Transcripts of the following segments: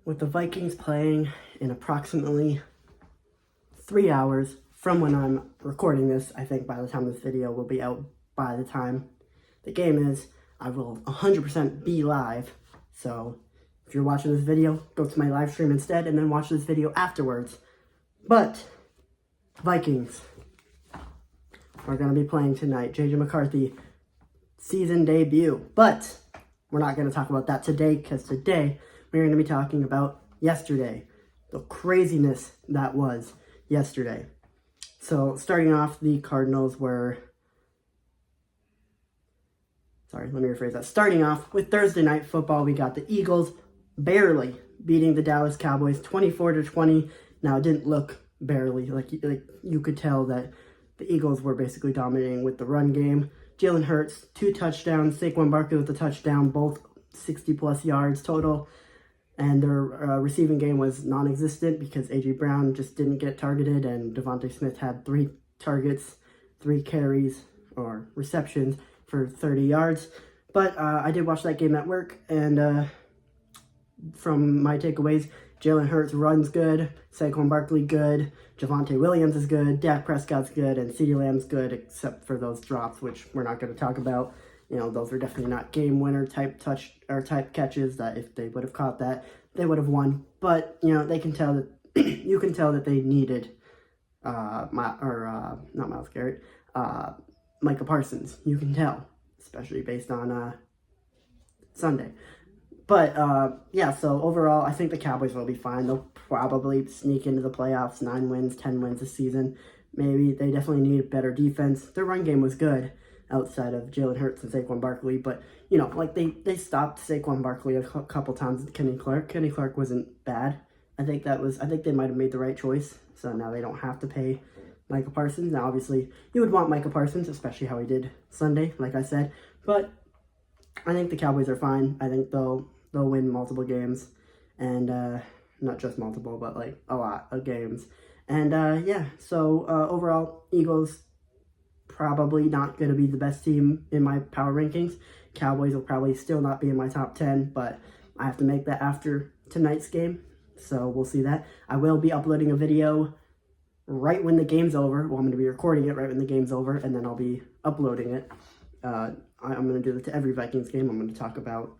with the Vikings playing in approximately 3 hours from when I'm recording this. I think by the time this video will be out, by the time the game is, I will 100% be live. So if you're watching this video, go to my live stream instead and then watch this video afterwards. But Vikings are going to be playing tonight. J.J. McCarthy season debut. But we're not going to talk about that today, because today we're going to be talking about yesterday. The craziness that was yesterday. So starting off, the Cardinals were... Sorry, let me rephrase that. Starting off with Thursday Night Football, we got the Eagles barely beating the Dallas Cowboys 24-20. Now, it didn't look barely. Like you could tell that the Eagles were basically dominating with the run game. Jalen Hurts, 2 touchdowns. Saquon Barkley with a touchdown, both 60-plus yards total. And their receiving game was non-existent because A.J. Brown just didn't get targeted, and Devontae Smith had 3 targets, 3 carries, or receptions for 30 yards. But I did watch that game at work, and from my takeaways, Jalen Hurts runs good, Saquon Barkley good, Javonte Williams is good, Dak Prescott's good, and CeeDee Lamb's good, except for those drops, which we're not going to talk about. You know, those are definitely not game winner type type catches that if they would have caught that, they would have won. But, you know, they can tell that you can tell that they needed not Myles Garrett, Micah Parsons. You can tell, especially based on Sunday. But, yeah, so overall, I think the Cowboys will be fine. They'll probably sneak into the playoffs, 9 wins, 10 wins this season. Maybe they definitely need better defense. Their run game was good outside of Jalen Hurts and Saquon Barkley. But, you know, like they stopped Saquon Barkley a couple times with Kenny Clark. Kenny Clark wasn't bad. I think they might have made the right choice. So now they don't have to pay Micah Parsons. Now, obviously, you would want Micah Parsons, especially how he did Sunday, like I said. But I think the Cowboys are fine. I think they'll win multiple games, and not just multiple, but like a lot of games. And yeah, so overall, Eagles probably not going to be the best team in my power rankings. Cowboys will probably still not be in my top 10, but I have to make that after tonight's game, so we'll see that. I will be uploading a video right when the game's over. Well, I'm going to be recording it right when the game's over, and then I'll be uploading it. I'm going to do that to every Vikings game. I'm going to talk about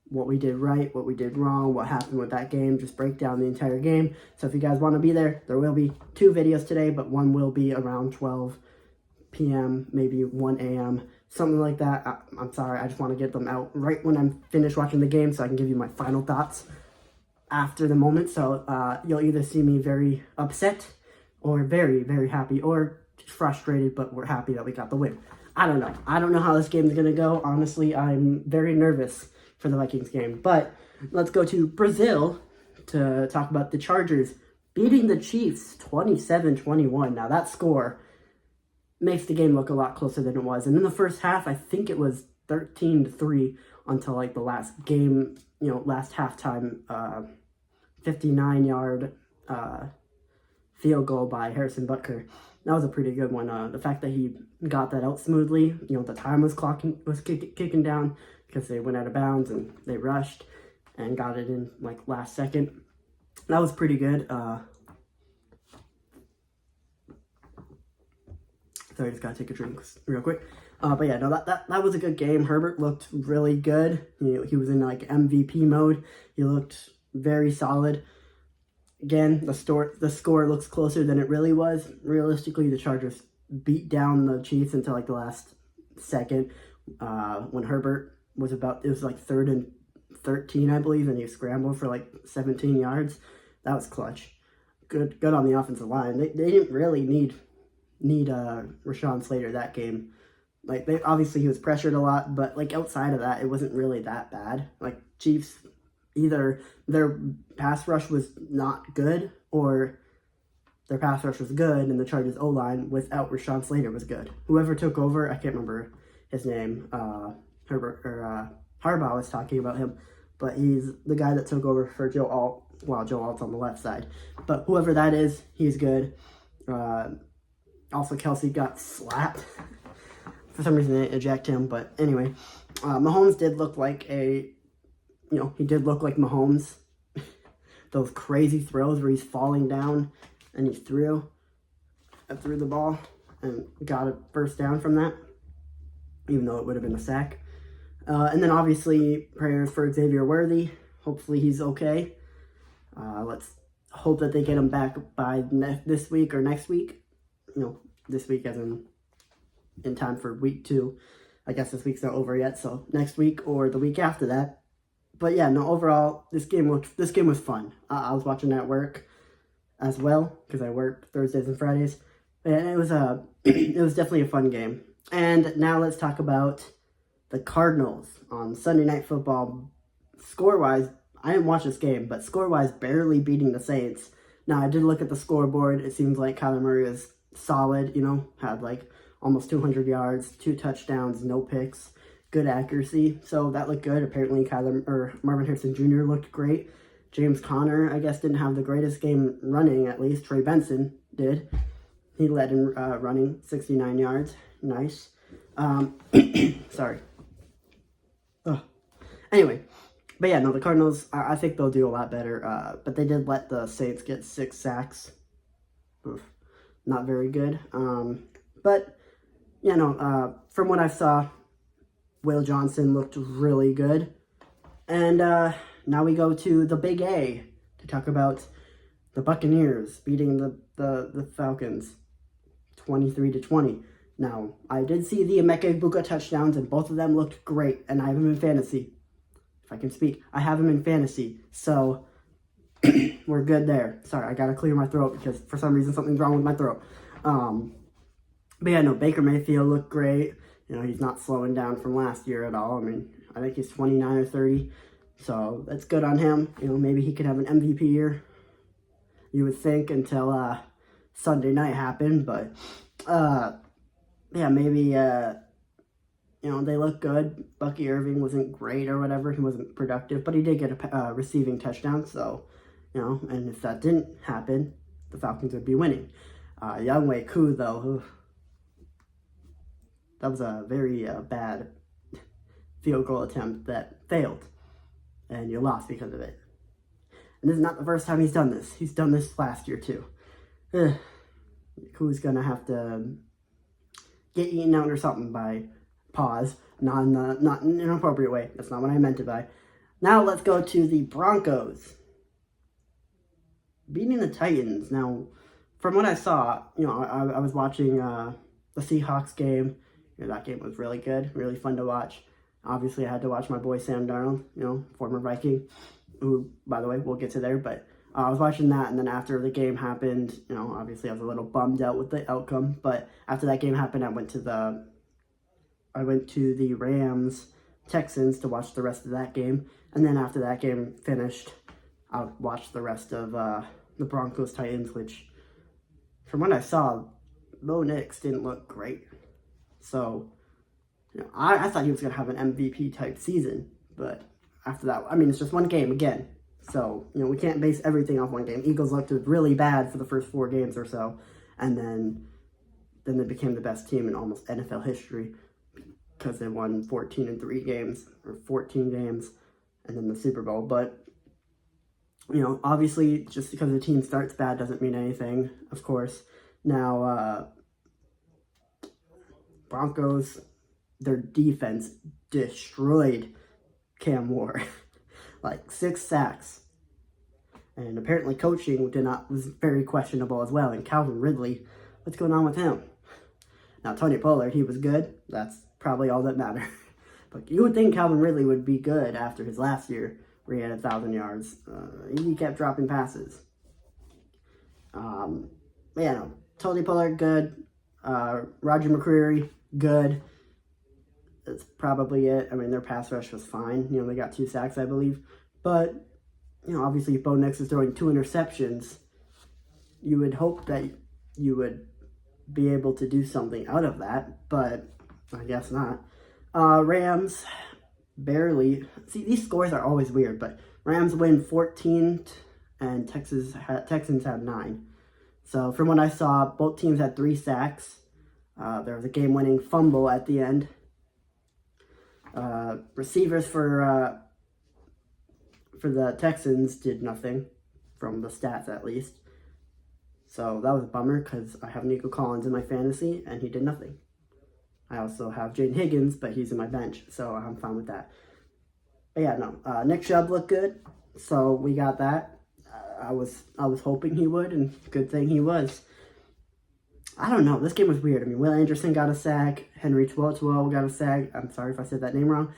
what we did right, what we did wrong, what happened with that game, just break down the entire game. So if you guys want to be there, there will be 2 videos today, but one will be around 12 p.m., maybe 1 a.m., something like that. I'm sorry, I just want to get them out right when I'm finished watching the game so I can give you my final thoughts after the moment. So you'll either see me very upset or very, very happy, or frustrated, but we're happy that we got the win. I don't know. I don't know how this game is going to go. Honestly, I'm very nervous for the Vikings game. But let's go to Brazil to talk about the Chargers beating the Chiefs 27-21. Now, that score makes the game look a lot closer than it was. And in the first half, I think it was 13-3 until like the last game, you know, last halftime 59-yard field goal by Harrison Butker. That was a pretty good one. The fact that he got that out smoothly, you know, the time was kicking down because they went out of bounds and they rushed and got it in like last second. That was pretty good. Sorry, just gotta take a drink real quick. But yeah, no, that was a good game. Herbert looked really good. You know, he was in like MVP mode. He looked very solid. Again, the score looks closer than it really was. Realistically, the Chargers beat down the Chiefs until like the last second when Herbert was it was like 3rd and 13, I believe, and he scrambled for like 17 yards. That was clutch. Good on the offensive line. They didn't really need Rashawn Slater that game. Like, obviously he was pressured a lot, but like outside of that, it wasn't really that bad. Like, Chiefs, either their pass rush was not good or their pass rush was good, and the Chargers O-line without Rashawn Slater was good. Whoever took over, I can't remember his name, Harbaugh was talking about him, but he's the guy that took over for Joe Alt. Well, Joe Alt's on the left side, but whoever that is, he's good. Also, Kelsey got slapped. For some reason, they eject him, but anyway, Mahomes did look like he did look like Mahomes those crazy throws where he's falling down and he threw the ball and got a first down from that, even though it would have been a sack. And then obviously prayers for Xavier Worthy. Hopefully he's okay. Let's hope that they get him back by this week or next week. This week as in time for week 2. I guess this week's not over yet, so next week or the week after that. But yeah, no, overall, this game was fun. I was watching at work as well, because I work Thursdays and Fridays. And it was it was definitely a fun game. And now let's talk about the Cardinals on Sunday Night Football. Score-wise, I didn't watch this game, but score-wise, barely beating the Saints. Now, I did look at the scoreboard. It seems like Kyler Murray was solid, had like almost 200 yards, 2 touchdowns, no picks, good accuracy. So that looked good. Apparently, Marvin Harrison Jr. looked great. James Conner, I guess, didn't have the greatest game running, at least. Trey Benson did. He led in running, 69 yards. Nice. Sorry. Ugh. Anyway, but yeah, no, the Cardinals, I think they'll do a lot better. But they did let the Saints get 6 sacks. Oof. Not very good. But, from what I saw, Will Johnson looked really good. And now we go to the Big A to talk about the Buccaneers beating the Falcons 23-20. Now, I did see the Emeka Egbuka touchdowns, and both of them looked great, and I have him in fantasy. If I can speak, I have him in fantasy, so we're good there. Sorry, I gotta clear my throat because for some reason something's wrong with my throat. But yeah, no, Baker Mayfield looked great. He's not slowing down from last year at all. I mean, I think he's 29 or 30, so that's good on him. Maybe he could have an MVP year, you would think, until Sunday night happened, but yeah, maybe, they look good. Bucky Irving wasn't great or whatever. He wasn't productive, but he did get a receiving touchdown. So, and if that didn't happen, the Falcons would be winning. Younghoe Koo, though, that was a very bad field goal attempt that failed, and you lost because of it. And this is not the first time he's done this. He's done this last year, too. Koo's going to have to get eaten out or something by pause. Not in an inappropriate way. That's not what I meant it by. Now let's go to the Broncos beating the Titans. Now, from what I saw, I was watching the Seahawks game. That game was really good, really fun to watch. Obviously, I had to watch my boy Sam Darnold, former Viking, who, by the way, we'll get to there, but I was watching that, and then after the game happened, obviously I was a little bummed out with the outcome, but after that game happened, I went to the Rams-Texans to watch the rest of that game, and then after that game finished, I watched the rest of the Broncos-Titans, which, from what I saw, Bo Nix didn't look great. So, I thought he was going to have an MVP-type season, but after that, I mean, it's just one game again. So, we can't base everything off one game. Eagles looked really bad for the first 4 games or so, and then they became the best team in almost NFL history because they won 14-3 games, or 14 games, and then the Super Bowl. But, obviously, just because the team starts bad doesn't mean anything, of course. Now, Broncos, their defense destroyed Cam Ward. Like 6 sacks. And apparently coaching was very questionable as well. And Calvin Ridley, what's going on with him? Now, Tony Pollard, he was good. That's probably all that mattered. But you would think Calvin Ridley would be good after his last year where he had 1,000 yards. He kept dropping passes. But yeah, no, Tony Pollard, good. Roger McCreary, good. That's probably it. I mean, their pass rush was fine. They got 2 sacks, I believe. But, obviously, if Bo Nix is throwing 2 interceptions, you would hope that you would be able to do something out of that. But I guess not. Rams, barely. See, these scores are always weird. But Rams win 14, and Texans had 9. So, from what I saw, both teams had 3 sacks. There was a game-winning fumble at the end. Receivers for the Texans did nothing. from the stats at least. So that was a bummer because I have Nico Collins in my fantasy and he did nothing. I also have Jaden Higgins, but he's in my bench, so I'm fine with that. But yeah, no, Nick Chubb looked good, so we got that. I was hoping he would, and good thing he was. I don't know, this game was weird. I mean, Will Anderson got a sack, Henry To'oTo'o got a sack. I'm sorry if I said that name wrong.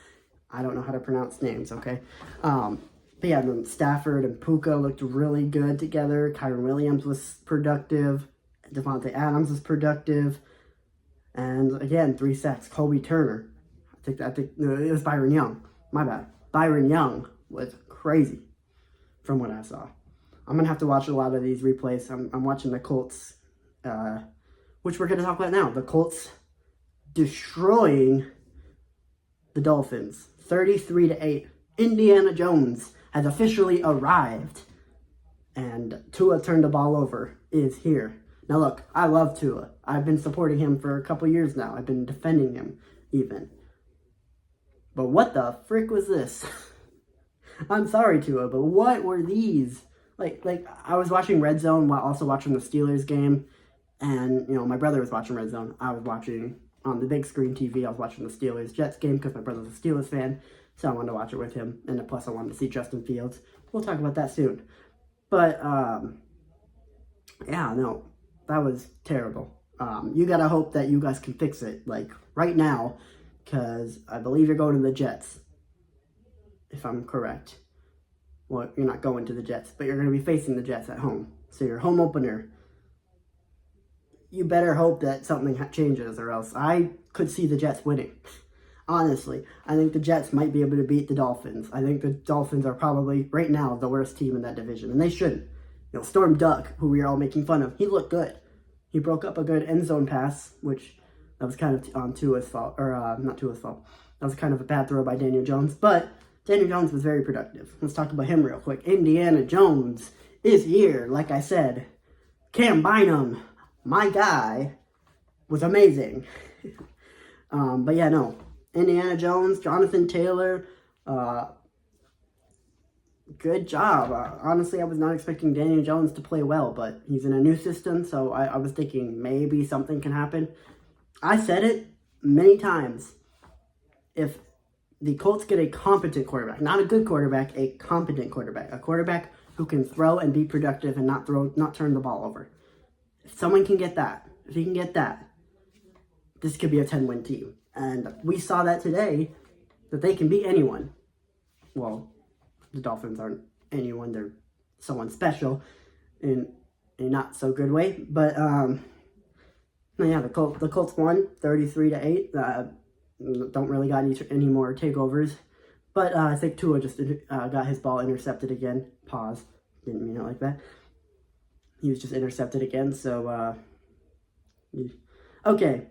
I don't know how to pronounce names, okay? But yeah, then Stafford and Puka looked really good together. Kyron Williams was productive. Devontae Adams was productive. And again, 3 sacks. Colby Turner. I think no, it was Byron Young. My bad. Byron Young was crazy from what I saw. I'm going to have to watch a lot of these replays. I'm watching the Colts, which we're going to talk about now. The Colts destroying the Dolphins. 33-8. Indiana Jones has officially arrived. And Tua turned the ball over, is here. Now look, I love Tua. I've been supporting him for a couple years now. I've been defending him, even. But what the frick was this? I'm sorry, Tua, but what were these? Like I was watching Red Zone while also watching the Steelers game. And, you know, my brother was watching Red Zone. I was watching on the big screen TV. I was watching the Steelers-Jets game because my brother's a Steelers fan. So I wanted to watch it with him. And plus I wanted to see Justin Fields. We'll talk about that soon. But, yeah, no. That was terrible. You gotta hope that you guys can fix it, like, right now, because I believe you're going to the Jets, if I'm correct. Well, you're not going to the Jets, but you're going to be facing the Jets at home. So your home opener, you better hope that something changes, or else I could see the Jets winning. Honestly, I think the Jets might be able to beat the Dolphins. I think the Dolphins are probably, right now, the worst team in that division, and they shouldn't. You know, Storm Duck, who we are all making fun of, he looked good. He broke up a good end zone pass, which that was kind of on Tua's fault, or not Tua's fault. That was kind of a bad throw by Daniel Jones, but Daniel Jones was very productive. Let's talk about him real quick. Indiana Jones is here, like I said. Cam Bynum, my guy, was amazing. But yeah, no. Indiana Jones, Jonathan Taylor, good job. Honestly, I was not expecting Daniel Jones to play well, but he's in a new system, so I was thinking maybe something can happen. I said it many times. If the Colts get a competent quarterback, not a good quarterback, a competent quarterback, a quarterback who can throw and be productive and not turn the ball over. If someone can get that, if he can get that, this could be a 10-win team. And we saw that today, that they can beat anyone. Well, the Dolphins aren't anyone, they're someone special in a not so good way. But yeah, the Colts won 33-8. Don't really got any more takeovers. But I think Tua just got his ball intercepted again. Pause. Didn't mean it like that. He was just intercepted again. So okay.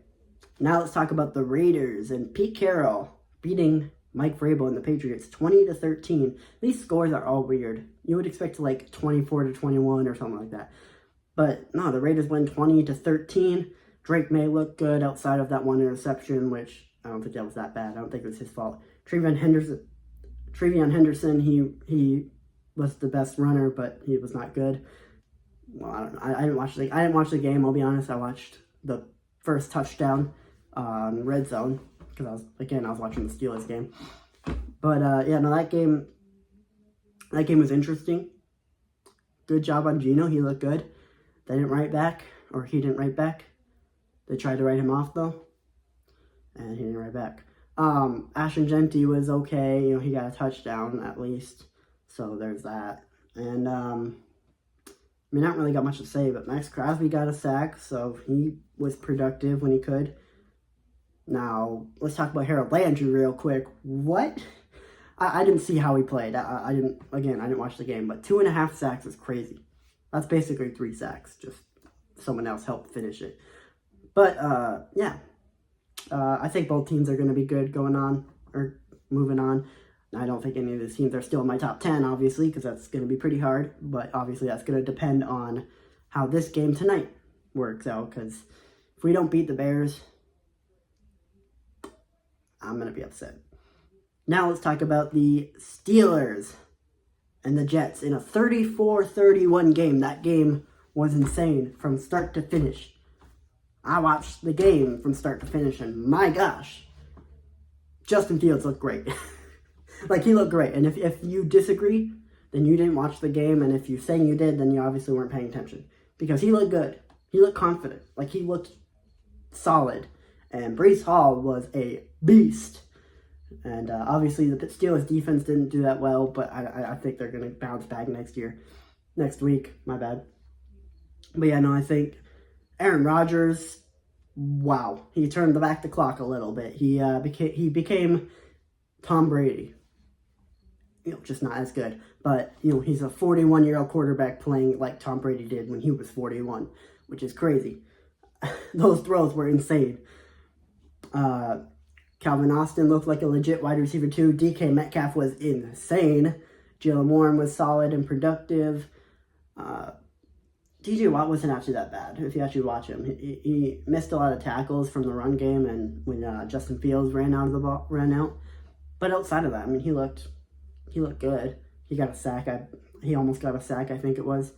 Now let's talk about the Raiders and Pete Carroll beating Mike Vrabel and the Patriots 20-13. These scores are all weird. You would expect like 24-21 or something like that. But no, the Raiders win 20-13. Drake May looked good outside of that one interception, which I don't think that was that bad. I don't think it was his fault. Trevion Henderson, he was the best runner, but he was not good. Well, I didn't watch the game. I'll be honest. I watched the first touchdown on Red Zone because I was watching the Steelers game. But yeah, no, that game was interesting. Good job on Geno. He looked good. They didn't write back, or he didn't write back. They tried to write him off though, and he didn't write back. Ashton Genty was okay. You know, he got a touchdown at least, so there's that. And I mean, not really got much to say, but Max Crosby got a sack, so he was productive when he could. Now, let's talk about Harold Landry real quick. What? I didn't see how he played. I didn't watch the game, but 2.5 sacks is crazy. That's basically 3 sacks. Just someone else helped finish it. But, yeah. I think both teams are going to be good going on, or moving on. I don't think any of these teams are still in my top 10, obviously, because that's going to be pretty hard. But obviously that's going to depend on how this game tonight works out. Because if we don't beat the Bears, I'm going to be upset. Now let's talk about the Steelers and the Jets in a 34-31 game. That game was insane from start to finish. I watched the game from start to finish, and my gosh, Justin Fields looked great. Like, he looked great. And if you disagree, then you didn't watch the game, and if you're saying you did, then you obviously weren't paying attention. Because he looked good. He looked confident. Like, he looked solid. And Breece Hall was a beast. And obviously the Steelers defense didn't do that well, but I think they're going to bounce back next week. My bad. But yeah, no, I think Aaron Rodgers, wow, he turned back the clock a little bit. He became Tom Brady. Just not as good. But, he's a 41-year-old quarterback playing like Tom Brady did when he was 41, which is crazy. Those throws were insane. Calvin Austin looked like a legit wide receiver too. DK Metcalf was insane. Jalen Warren was solid and productive. DJ Watt wasn't actually that bad, if you actually watch him. He missed a lot of tackles from the run game and when Justin Fields ran out. But outside of that, I mean, he looked good. He got a sack. He almost got a sack, I think it was.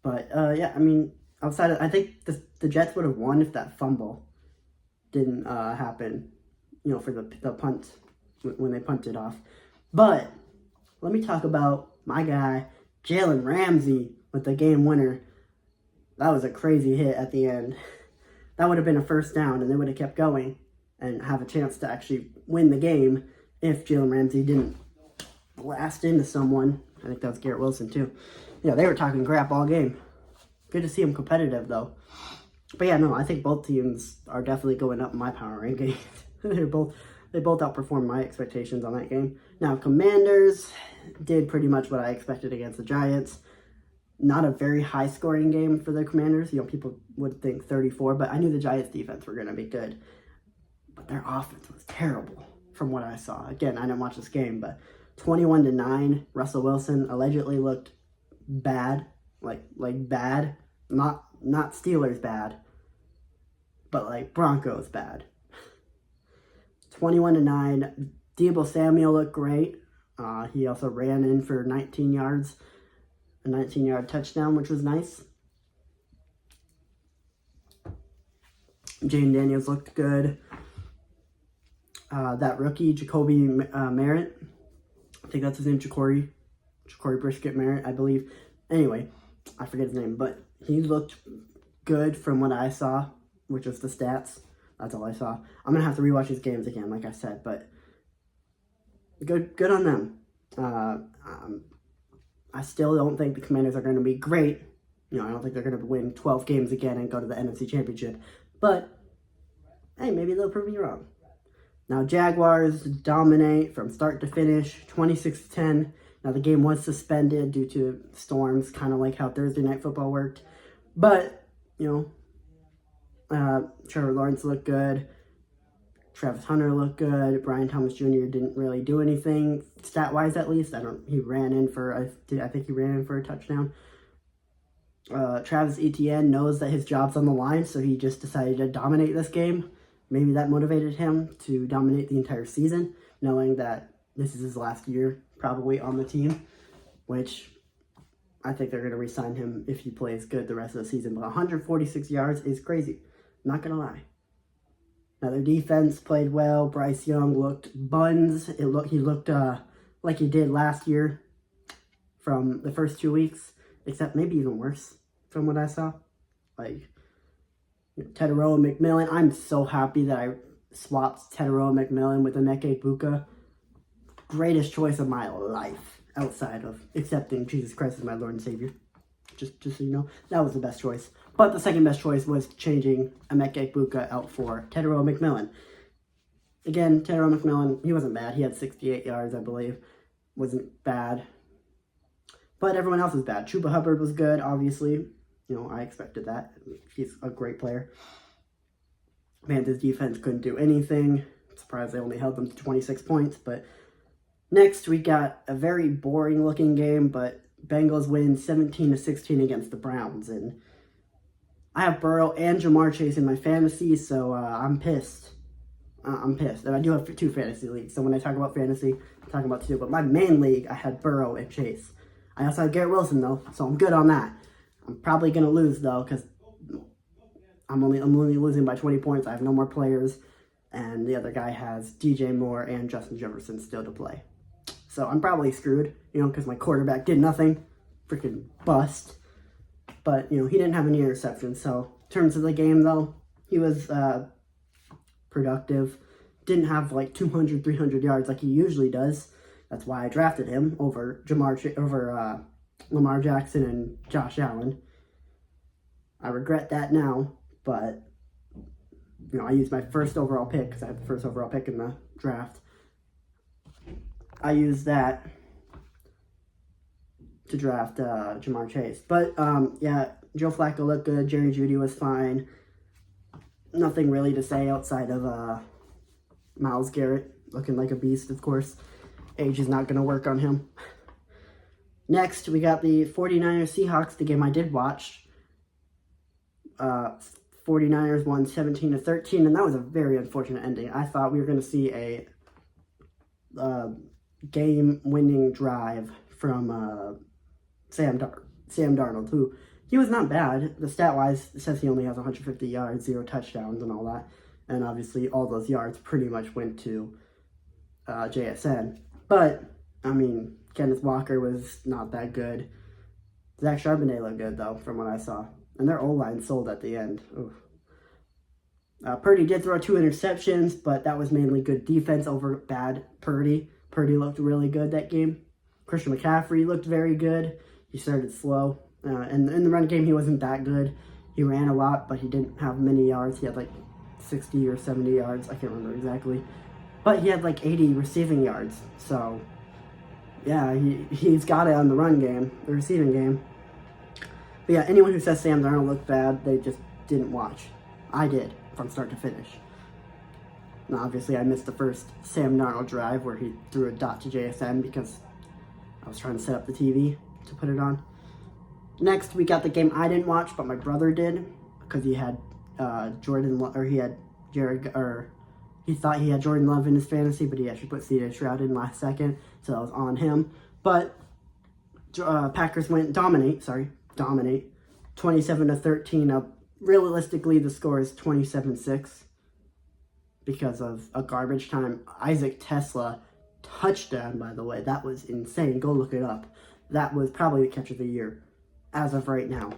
But, yeah, I mean, outside of, I think the Jets would have won if that fumble didn't happen, for the punt, when they punted off. But let me talk about my guy, Jalen Ramsey, with the game winner. That was a crazy hit at the end. That would have been a first down, and they would have kept going and have a chance to actually win the game if Jalen Ramsey didn't blast into someone. I think that was Garrett Wilson, too. They were talking crap all game. Good to see him competitive, though. But yeah, no, I think both teams are definitely going up in my power rankings. They both outperformed my expectations on that game. Now, Commanders did pretty much what I expected against the Giants. Not a very high-scoring game for the Commanders. People would think 34, but I knew the Giants' defense were going to be good. But their offense was terrible from what I saw. Again, I didn't watch this game, but 21-9, Russell Wilson allegedly looked bad. Like bad. Not Steelers bad, but like Broncos bad. 21-9. Deebo Samuel looked great. He also ran in for 19 yards, a 19-yard touchdown, which was nice. Jane Daniels looked good. That rookie, Jacoby Merritt, I think that's his name, Jacory Brisket Merritt, I believe. Anyway, I forget his name, but he looked good from what I saw, which was the stats. That's all I saw. I'm going to have to rewatch these games again, like I said, but good on them. I still don't think the Commanders are going to be great. I don't think they're going to win 12 games again and go to the NFC Championship. But, hey, maybe they'll prove me wrong. Now, Jaguars dominate from start to finish, 26-10. Now, the game was suspended due to storms, kind of like how Thursday Night Football worked. But, Trevor Lawrence looked good. Travis Hunter looked good. Brian Thomas Jr. didn't really do anything, stat-wise at least. I think he ran in for a touchdown. Travis Etienne knows that his job's on the line, so he just decided to dominate this game. Maybe that motivated him to dominate the entire season, knowing that this is his last year probably on the team, which I think they're going to re-sign him if he plays good the rest of the season. But 146 yards is crazy. Not going to lie. Now, their defense played well. Bryce Young looked buns. He looked like he did last year from the first 2 weeks, except maybe even worse from what I saw. Teteroa McMillan. I'm so happy that I swapped Teteroa McMillan with Emeka Egbuka. Greatest choice of my life outside of accepting Jesus Christ as my Lord and Savior. Just so you know, that was the best choice. But the second best choice was changing Emeka Egbuka out for Teteroa McMillan. Again, Teteroa McMillan, he wasn't bad. He had 68 yards, I believe. Wasn't bad. But everyone else was bad. Chuba Hubbard was good, obviously. I expected that. He's a great player. Panthers defense couldn't do anything. I'm surprised they only held them to 26 points. But next, we got a very boring-looking game, but Bengals win 17-16 against the Browns. And I have Burrow and Jamar Chase in my fantasy, so I'm pissed. I'm pissed. And I do have 2 fantasy leagues. So when I talk about fantasy, I'm talking about 2. But my main league, I had Burrow and Chase. I also had Garrett Wilson, though, so I'm good on that. I'm probably going to lose, though, because I'm only losing by 20 points. I have no more players. And the other guy has DJ Moore and Justin Jefferson still to play. So I'm probably screwed, because my quarterback did nothing. Freaking bust. But, he didn't have any interceptions. So in terms of the game, though, he was productive. Didn't have like 200, 300 yards like he usually does. That's why I drafted him over Lamar Jackson and Josh Allen. I regret that now, but I used my first overall pick because I had the first overall pick in the draft. I used that to draft Jamar Chase. But yeah, Joe Flacco looked good. Jerry Jeudy was fine. Nothing really to say outside of Myles Garrett looking like a beast, of course. Age is not going to work on him. Next, we got the 49ers Seahawks, the game I did watch. 49ers won 17-13, and that was a very unfortunate ending. I thought we were going to see a game-winning drive from Sam Darnold, who he was not bad. The stat-wise, it says he only has 150 yards, 0 touchdowns, and all that. And obviously, all those yards pretty much went to JSN. But, Kenneth Walker was not that good. Zach Charbonnet looked good, though, from what I saw. And their O-line sold at the end. Purdy did throw 2 interceptions, but that was mainly good defense over bad Purdy. Purdy looked really good that game. Christian McCaffrey looked very good. He started slow. And in the run game, he wasn't that good. He ran a lot, but he didn't have many yards. He had like 60 or 70 yards. I can't remember exactly. But he had like 80 receiving yards. So, yeah, he's got it on the run game, the receiving game. But yeah, anyone who says Sam Darnold looked bad, they just didn't watch. I did, from start to finish. Now, obviously, I missed the first Sam Darnold drive where he threw a dot to JSN because I was trying to set up the TV to put it on. Next, we got the game I didn't watch, but my brother did, because he had he thought he had Jordan Love in his fantasy, but he actually put C.J. Stroud in last second, so that was on him. But Packers dominate, 27-13. Now, realistically, the score is 27-6 because of a garbage time Isaac Tesla touchdown, by the way. That was insane. Go look it up. That was probably the catch of the year as of right now.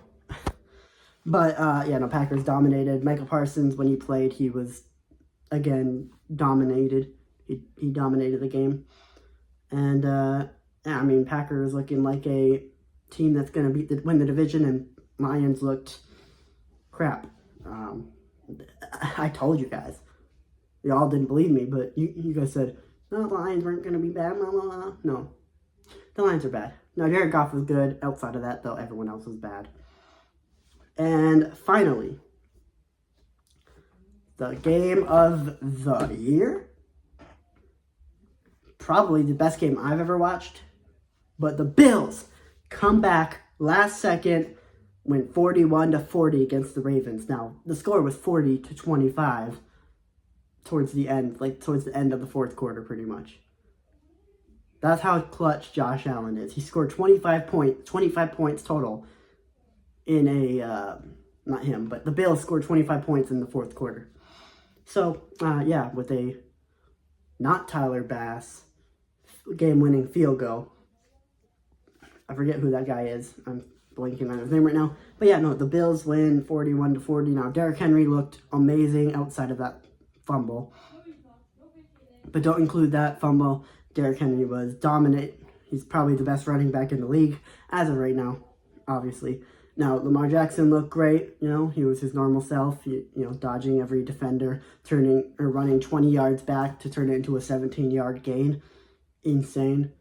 But, Packers dominated. Michael Parsons, when he played, he was, again, dominated. He dominated the game. And, Packers looking like a team that's going to win the division, and Lions looked crap. I told you guys. Y'all didn't believe me, but you guys said, no, the Lions weren't going to be bad. Blah, blah, blah. No, the Lions are bad. No, Jared Goff was good. Outside of that, though, everyone else was bad. And finally, the game of the year. Probably the best game I've ever watched. But the Bills come back last second, went 41-40 against the Ravens. Now, the score was 40-25 towards the end of the fourth quarter, pretty much. That's how clutch Josh Allen is. He scored 25 points total in not him, but the Bills scored 25 points in the fourth quarter. So, with a not Tyler Bass game-winning field goal. I forget who that guy is. I'm blanking on his name right now. But the Bills win 41-40. Now, Derrick Henry looked amazing outside of that fumble. But don't include that fumble. Derrick Henry was dominant. He's probably the best running back in the league as of right now, obviously. Now, Lamar Jackson looked great. He was his normal self, dodging every defender, running 20 yards back to turn it into a 17-yard gain. Insane.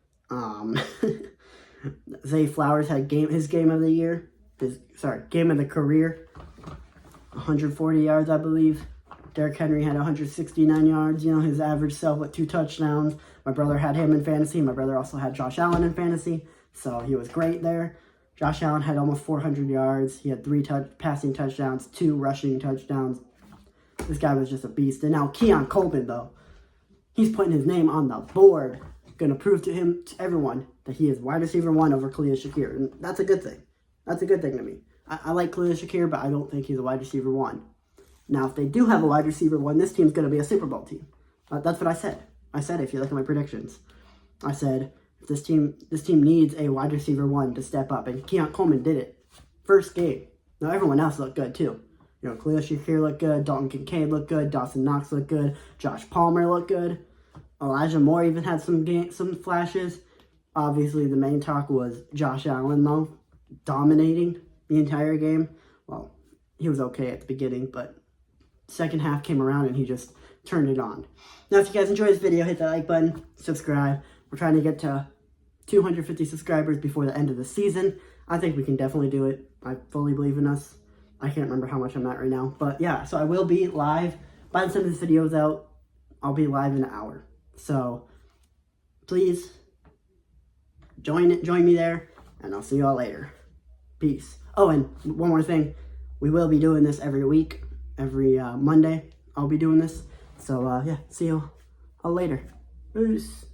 Zay Flowers had his game of the year. Game of the career. 140 yards, I believe. Derrick Henry had 169 yards. His average self with 2 touchdowns. My brother had him in fantasy. My brother also had Josh Allen in fantasy. So he was great there. Josh Allen had almost 400 yards. He had 3 passing touchdowns, 2 rushing touchdowns. This guy was just a beast. And now Keon Coleman, though, he's putting his name on the board. Going to prove to everyone, that he is wide receiver 1 over Khalil Shakir. And that's a good thing. That's a good thing to me. I like Khalil Shakir, but I don't think he's a wide receiver 1. Now, if they do have a wide receiver 1, this team's going to be a Super Bowl team. That's what I said. I said, if you look at my predictions, I said, if this team needs a wide receiver 1 to step up. And Keon Coleman did it. First game. Now, everyone else looked good, too. You know, Khalil Shakir looked good. Dalton Kincaid looked good. Dawson Knox looked good. Josh Palmer looked good. Elijah Moore even had some flashes. Obviously, the main talk was Josh Allen, though, dominating the entire game. Well, he was okay at the beginning, but second half came around and he just turned it on. Now, if you guys enjoyed this video, hit that like button, subscribe. We're trying to get to 250 subscribers before the end of the season. I think we can definitely do it. I fully believe in us. I can't remember how much I'm at right now. But yeah, so I will be live. By the time this video is out, I'll be live in an hour. So please join me there, and I'll see you all later. Peace. Oh, and one more thing. We will be doing this every week. Every Monday, I'll be doing this. So yeah, see you all later. Peace.